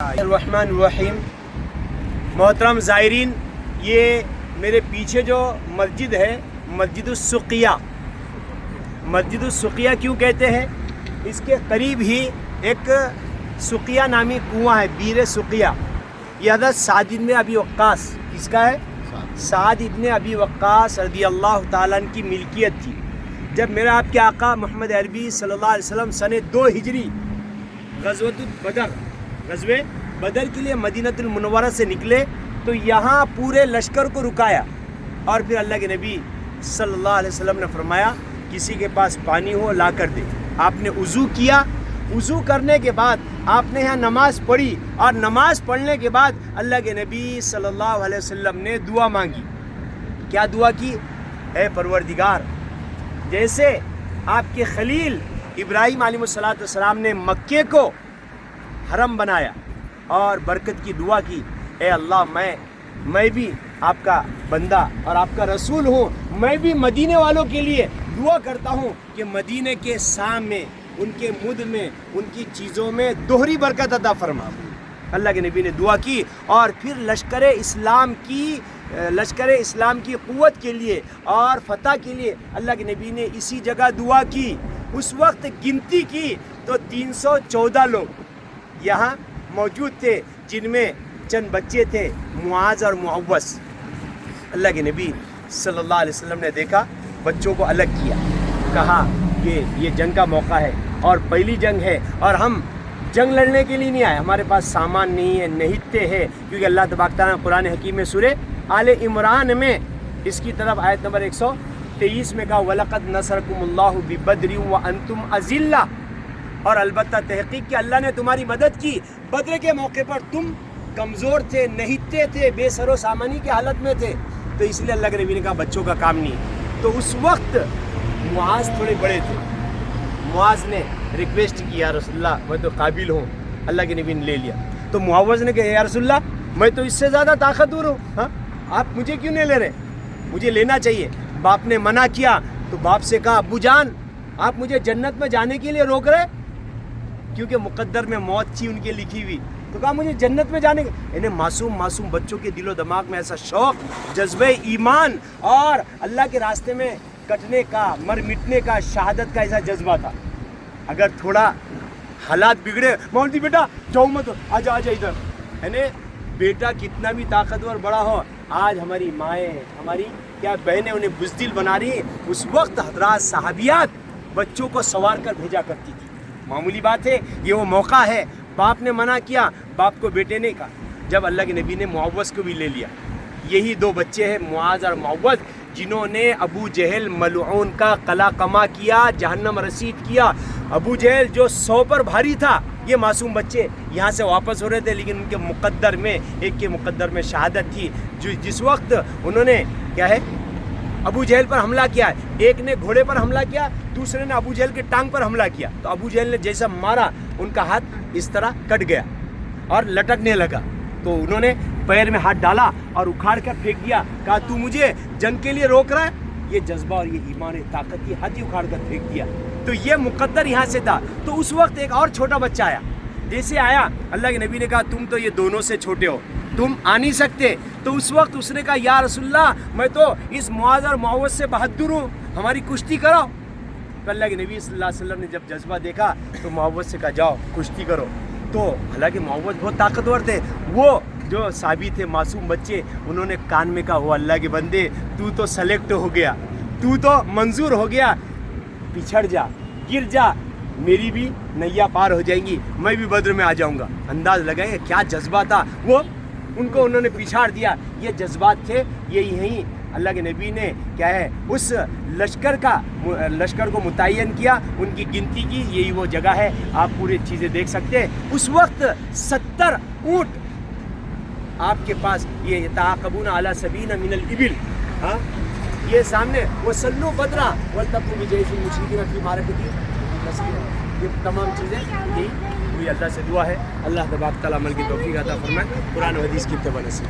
الرحمن الرحیم. محترم زائرین، یہ میرے پیچھے جو مسجد ہے مسجد السقیہ. مسجد السقیہ کیوں کہتے ہیں؟ اس کے قریب ہی ایک سقیہ نامی کنواں ہے، بیر سقیہ. یہ حضرت سعد ابن ابی وقاص، کس کا ہے؟ سعد ابن ابی وقاص رضی اللہ تعالیٰ عنہ کی ملکیت تھی. جب میرا آپ کے آقا محمد عربی صلی اللہ علیہ وسلم سن 2 ہجری غزوہ بدر کے لیے مدینۃ المنورہ سے نکلے تو یہاں پورے لشکر کو رکایا، اور پھر اللہ کے نبی صلی اللہ علیہ وسلم نے فرمایا کسی کے پاس پانی ہو لا کر دے. آپ نے وضو کیا، وضو کرنے کے بعد آپ نے یہاں نماز پڑھی، اور نماز پڑھنے کے بعد اللہ کے نبی صلی اللہ علیہ وسلم نے دعا مانگی. کیا دعا کی؟ اے پروردگار، جیسے آپ کے خلیل ابراہیم علیہ السلام نے مکے کو حرم بنایا اور برکت کی دعا کی، اے اللہ میں بھی آپ کا بندہ اور آپ کا رسول ہوں، میں بھی مدینے والوں کے لیے دعا کرتا ہوں کہ مدینے کے سام میں، ان کے مد میں، ان کی چیزوں میں دوہری برکت عطا فرما. اللہ کے نبی نے دعا کی، اور پھر لشکر اسلام کی قوت کے لیے اور فتح کے لیے اللہ کے نبی نے اسی جگہ دعا کی. اس وقت گنتی کی تو 314 لوگ یہاں موجود تھے، جن میں چند بچے تھے، معاذ اور معوذ. اللہ کے نبی صلی اللہ علیہ وسلم نے دیکھا، بچوں کو الگ کیا، کہا کہ یہ جنگ کا موقع ہے اور پہلی جنگ ہے، اور ہم جنگ لڑنے کے لیے نہیں آئے، ہمارے پاس سامان نہیں ہے، نہتے ہیں. کیونکہ اللہ تبارک تعالیٰ نے قرآن حکیم میں سورہ آل عمران میں اس کی طرف آیت نمبر 123 میں کہا وَلَقَدْ نَصَرَكُمُ اللَّهُ بِبَدْرٍ وَأَنْتُمْ أَذِلَّةٌ، اور البتہ تحقیق کہ اللہ نے تمہاری مدد کی. بدر کے موقع پر تم کمزور تھے، نہتے تھے، بے سر و سامانی کی حالت میں تھے، تو اس لیے اللہ کے نبی نے کہا بچوں کا کام نہیں. تو اس وقت معاذ تھوڑے بڑے تھے. معاذ نے ریکویسٹ کی، یا رسول اللہ میں تو قابل ہوں. اللہ کے نبی نے لے لیا. تو معوذ نے کہا یا رسول اللہ میں تو اس سے زیادہ طاقتور ہوں، ہاں آپ مجھے کیوں نہیں لے رہے؟ مجھے لینا چاہیے. باپ نے منع کیا تو باپ سے کہا ابو جان آپ مجھے جنت میں جانے کے لیے روک رہے؟ کیونکہ مقدر میں موت تھی ان کے لکھی ہوئی. تو کہا مجھے جنت میں جانے کے، انہیں معصوم بچوں کے دل و دماغ میں ایسا شوق، جذبہ ایمان اور اللہ کے راستے میں کٹنے کا، مر مٹنے کا، شہادت کا ایسا جذبہ تھا. اگر تھوڑا حالات بگڑے، مولوی بیٹا جاؤ مت، آجا ادھر. یعنی بیٹا کتنا بھی طاقتور بڑا ہو، آج ہماری مائیں، ہماری کیا بہنیں انہیں بزدل بنا رہی ہیں. اس وقت حضرات صحابیات بچوں کو سوار کر بھیجا کرتی تھی. معمولی بات ہے، یہ وہ موقع ہے. باپ نے منع کیا، باپ کو بیٹے نے کہا. جب اللہ کے نبی نے معوذ کو بھی لے لیا. یہی 2 بچے ہیں معاذ اور معوذ، جنہوں نے ابو جہل ملعون کا قلع قما کیا، جہنم رسید کیا. ابو جہل جو 100 پر بھاری تھا، یہ معصوم بچے یہاں سے واپس ہو رہے تھے، لیکن ان کے مقدر میں، ایک کے مقدر میں شہادت تھی. جس وقت انہوں نے کیا ہے ابو جہل پر حملہ کیا، ایک نے گھوڑے پر حملہ کیا، دوسرے نے ابو جہل کے ٹانگ پر حملہ کیا. تو ابو جہل نے جیسا مارا، ان کا ہاتھ اس طرح کٹ گیا اور لٹکنے لگا. تو انہوں نے پیر میں ہاتھ ڈالا اور اکھاڑ کر پھینک دیا. کہا تو مجھے جنگ کے لیے روک رہا ہے؟ یہ جذبہ اور یہ ایمان طاقت کی ہاتھ ہی اکھاڑ کر پھینک دیا. تو یہ مقدر یہاں سے تھا. تو اس وقت ایک اور چھوٹا بچہ آیا. جیسے آیا اللہ کے نبی نے کہا تم تو یہ دونوں سے چھوٹے ہو، تم آ نہیں سکتے. تو اس وقت اس نے کہا یا رسول اللہ میں تو اس معاذ اور معوذ سے بہادر ہوں، ہماری کشتی کرو. تو اللہ کے نبی صلی اللہ علیہ وسلم نے جب جذبہ دیکھا تو معوذ سے کہا جاؤ کشتی کرو. تو حالانکہ معوذ بہت طاقتور تھے، وہ جو صحابی تھے معصوم بچے، انہوں نے کان میں کہا وہ اللہ کے بندے تو سلیکٹ ہو گیا، تو منظور ہو گیا، پچھڑ جا، گر جا، میری بھی نیا پار ہو جائیں گی، میں بھی بدر میں آ جاؤں گا. انداز لگائیں کیا جذبہ تھا. وہ ان کو انہوں نے پچھاڑ دیا. یہ جذبات تھے. یہی اللہ کے نبی نے کیا ہے اس لشکر کو متعین کیا، ان کی گنتی کی. یہی وہ جگہ ہے، آپ پوری چیزیں دیکھ سکتے ہیں. اس وقت 70 اونٹ آپ کے پاس، یہ تعاقبون علی 70 من الابل، ہاں یہ سامنے وصلوا بدرا ولتقوا بجیش المشرکین فی معرکۃ. یہ تمام چیزیں یہی ہوئی. اللہ سے دعا ہے اللہ تبارک تعالیٰ عمل کی توفیق عطا فرمائے. قرآن و حدیث کی اتباع نصیب.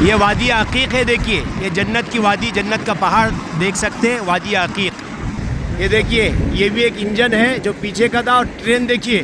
یہ وادی عقیق ہے، دیکھیے یہ جنت کی وادی، جنت کا پہاڑ دیکھ سکتے ہیں، وادی عقیق. یہ دیکھیے یہ بھی ایک انجن ہے جو پیچھے کا تھا، اور ٹرین دیکھیے